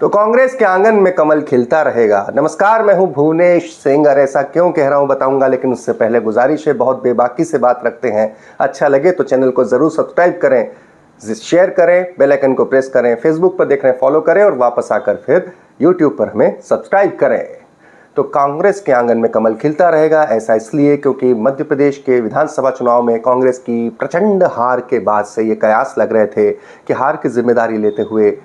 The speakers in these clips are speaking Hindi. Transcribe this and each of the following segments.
तो कांग्रेस के आंगन में कमल खिलता रहेगा। नमस्कार, मैं हूं भुवनेश सिंह। और ऐसा क्यों कह रहा हूं बताऊंगा, लेकिन उससे पहले गुजारिश है, बहुत बेबाकी से बात रखते हैं। अच्छा लगे तो चैनल को जरूर सब्सक्राइब करें, शेयर करें, बेल आइकन को प्रेस करें, फेसबुक पर देख रहे हैं फॉलो करें और वापस आकर फिर यूट्यूब पर हमें सब्सक्राइब करें। तो कांग्रेस के आंगन में कमल खिलता रहेगा, ऐसा इसलिए क्योंकि मध्य प्रदेश के विधानसभा चुनाव में कांग्रेस की प्रचंड हार के बाद से ये कयास लग रहे थे कि हार की जिम्मेदारी लेते हुए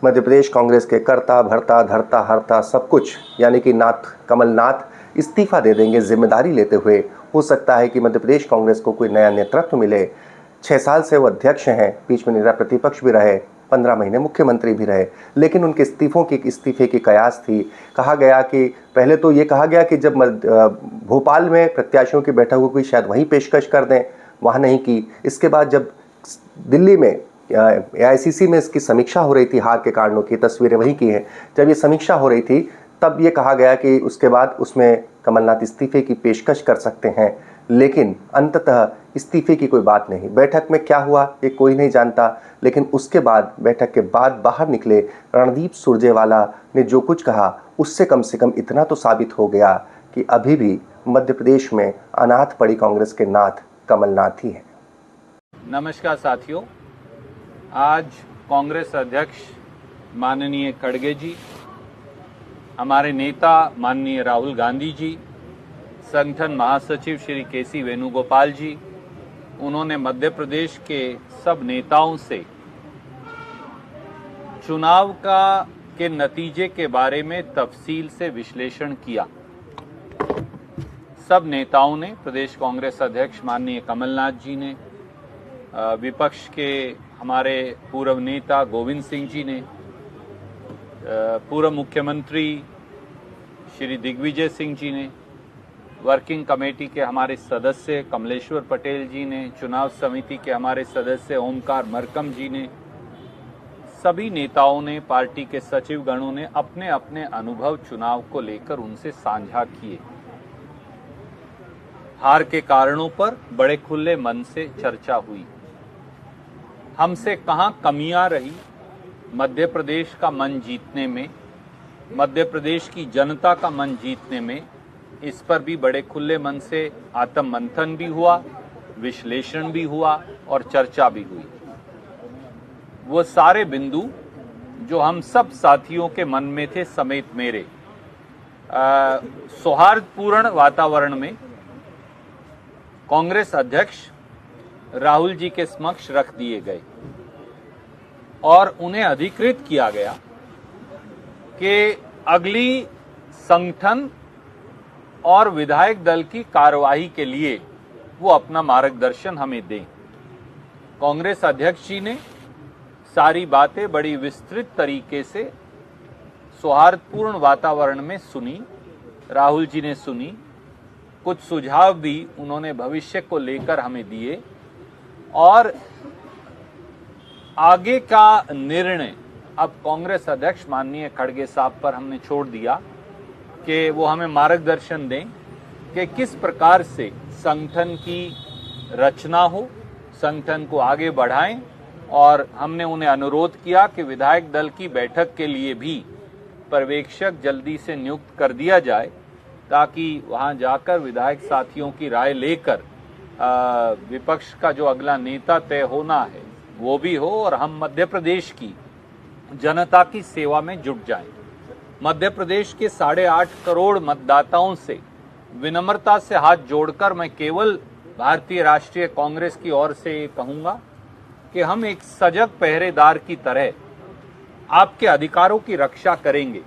मध्य प्रदेश कांग्रेस के कर्ता भरता धरता हरता सब कुछ यानी कि कमलनाथ इस्तीफा दे देंगे जिम्मेदारी लेते हुए। हो सकता है कि मध्य प्रदेश कांग्रेस को कोई नया नेतृत्व मिले। 6 साल से वो अध्यक्ष हैं, बीच में नेता प्रतिपक्ष भी रहे, 15 महीने मुख्यमंत्री भी रहे, लेकिन उनके इस्तीफे की कयास थी। कहा गया कि पहले तो ये कहा गया कि जब भोपाल में प्रत्याशियों की बैठक हुई शायद वहीं पेशकश कर दें, वहाँ नहीं की। इसके बाद जब दिल्ली में AICC में इसकी समीक्षा हो रही थी, हार के कारणों की तस्वीरें वही की हैं, जब ये समीक्षा हो रही थी तब ये कहा गया कि उसके बाद उसमें कमलनाथ इस्तीफे की पेशकश कर सकते हैं, लेकिन अंततः इस्तीफे की कोई बात नहीं। बैठक में क्या हुआ ये कोई नहीं जानता, लेकिन उसके बाद बैठक के बाद बाहर निकले रणदीप सुरजेवाला ने जो कुछ कहा उससे कम से कम इतना तो साबित हो गया कि अभी भी मध्य प्रदेश में अनाथ पड़ी कांग्रेस के नाथ कमलनाथ ही हैं। नमस्कार साथियों, आज कांग्रेस अध्यक्ष माननीय खड़गे जी, हमारे नेता माननीय राहुल गांधी जी, संगठन महासचिव श्री KC वेणुगोपाल जी, उन्होंने मध्य प्रदेश के सब नेताओं से चुनाव के नतीजे के बारे में तफसील से विश्लेषण किया। सब नेताओं ने, प्रदेश कांग्रेस अध्यक्ष माननीय कमलनाथ जी ने, विपक्ष के हमारे पूर्व नेता गोविंद सिंह जी ने, पूर्व मुख्यमंत्री श्री दिग्विजय सिंह जी ने, वर्किंग कमेटी के हमारे सदस्य कमलेश्वर पटेल जी ने, चुनाव समिति के हमारे सदस्य ओमकार मरकम जी ने, सभी नेताओं ने, पार्टी के सचिव गणों ने अपने अपने अनुभव चुनाव को लेकर उनसे साझा किए। हार के कारणों पर बड़े खुले मन से चर्चा हुई। हमसे कहां कमियां रही मध्य प्रदेश का मन जीतने में, मध्य प्रदेश की जनता का मन जीतने में, इस पर भी बड़े खुले मन से आत्म मंथन भी हुआ, विश्लेषण भी हुआ और चर्चा भी हुई। वो सारे बिंदु जो हम सब साथियों के मन में थे समेत मेरे, सौहार्दपूर्ण वातावरण में कांग्रेस अध्यक्ष राहुल जी के समक्ष रख दिए गए और उन्हें अधिकृत किया गया कि अगली संगठन और विधायक दल की कार्यवाही के लिए वो अपना मार्गदर्शन हमें दें। कांग्रेस अध्यक्ष जी ने सारी बातें बड़ी विस्तृत तरीके से सौहार्दपूर्ण वातावरण में सुनी, राहुल जी ने सुनी, कुछ सुझाव भी उन्होंने भविष्य को लेकर हमें दिए और आगे का निर्णय अब कांग्रेस अध्यक्ष माननीय खड़गे साहब पर हमने छोड़ दिया कि वो हमें मार्गदर्शन दें कि किस प्रकार से संगठन की रचना हो, संगठन को आगे बढ़ाएं। और हमने उन्हें अनुरोध किया कि विधायक दल की बैठक के लिए भी पर्यवेक्षक जल्दी से नियुक्त कर दिया जाए, ताकि वहां जाकर विधायक साथियों की राय लेकर विपक्ष का जो अगला नेता तय होना है वो भी हो और हम मध्य प्रदेश की जनता की सेवा में जुट जाएं। मध्य प्रदेश के 8.5 करोड़ मतदाताओं से विनम्रता से हाथ जोड़कर मैं केवल भारतीय राष्ट्रीय कांग्रेस की ओर से ये कहूंगा कि हम एक सजग पहरेदार की तरह आपके अधिकारों की रक्षा करेंगे।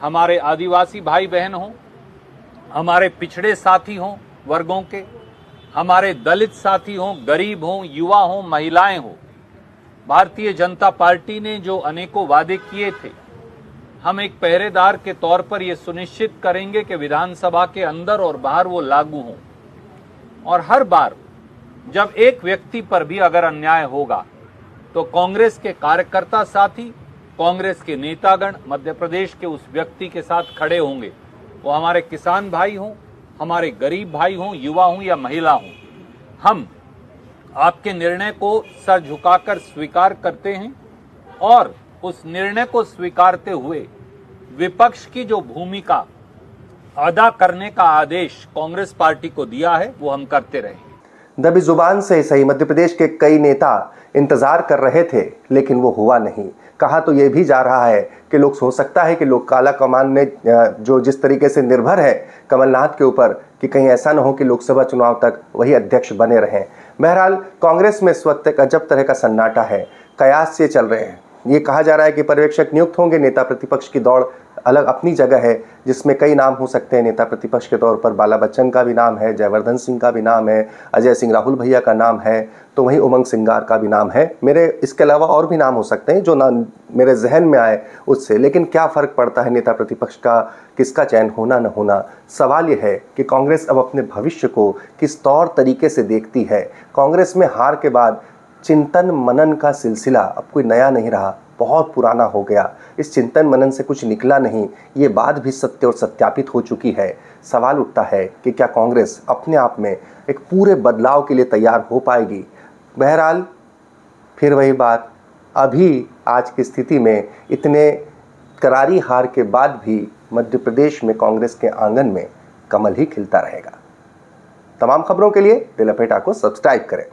हमारे आदिवासी भाई बहन हों, हमारे पिछड़े साथी हों वर्गों के, हमारे दलित साथी हों, गरीब हों, युवा हों, महिलाएं हों, भारतीय जनता पार्टी ने जो अनेकों वादे किए थे, हम एक पहरेदार के तौर पर यह सुनिश्चित करेंगे कि विधानसभा के अंदर और बाहर वो लागू हों। और हर बार जब एक व्यक्ति पर भी अगर अन्याय होगा तो कांग्रेस के कार्यकर्ता साथी, कांग्रेस के नेतागण मध्य प्रदेश के उस व्यक्ति के साथ खड़े होंगे। वो हमारे किसान भाई हों, हमारे गरीब भाई हों, युवा हों या महिला हों, हम आपके निर्णय को सर झुकाकर स्वीकार करते हैं और उस निर्णय को स्वीकारते हुए विपक्ष की जो भूमिका अदा करने का आदेश कांग्रेस पार्टी को दिया है वो हम करते रहेंगे। दबी जुबान से सही मध्य प्रदेश के कई नेता इंतजार कर रहे थे, लेकिन वो हुआ नहीं। कहा तो ये भी जा रहा है कि लोग हो सकता है कि लोग काला कमान में जो जिस तरीके से निर्भर है कमलनाथ के ऊपर, कि कहीं ऐसा ना हो कि लोकसभा चुनाव तक वही अध्यक्ष बने रहें। बहरहाल कांग्रेस में इस वक्त एक अजब तरह का सन्नाटा है, कयास से चल रहे हैं। ये कहा जा रहा है कि पर्यवेक्षक नियुक्त होंगे, नेता प्रतिपक्ष की दौड़ अलग अपनी जगह है, जिसमें कई नाम हो सकते हैं। नेता प्रतिपक्ष के तौर पर बाला बच्चन का भी नाम है, जयवर्धन सिंह का भी नाम है, अजय सिंह राहुल भैया का नाम है, तो वहीं उमंग सिंगार का भी नाम है। मेरे इसके अलावा और भी नाम हो सकते हैं जो ना मेरे जहन में आए उससे। लेकिन क्या फ़र्क पड़ता है नेता प्रतिपक्ष का किसका चयन होना न होना। सवाल यह है कि कांग्रेस अब अपने भविष्य को किस तौर तरीके से देखती है। कांग्रेस में हार के बाद चिंतन मनन का सिलसिला अब कोई नया नहीं रहा, बहुत पुराना हो गया। इस चिंतन मनन से कुछ निकला नहीं, ये बात भी सत्य और सत्यापित हो चुकी है। सवाल उठता है कि क्या कांग्रेस अपने आप में एक पूरे बदलाव के लिए तैयार हो पाएगी। बहरहाल फिर वही बात, अभी आज की स्थिति में इतने करारी हार के बाद भी मध्य प्रदेश में कांग्रेस के आंगन में कमल ही खिलता रहेगा। तमाम खबरों के लिए दिल लपेटा को सब्सक्राइब करें।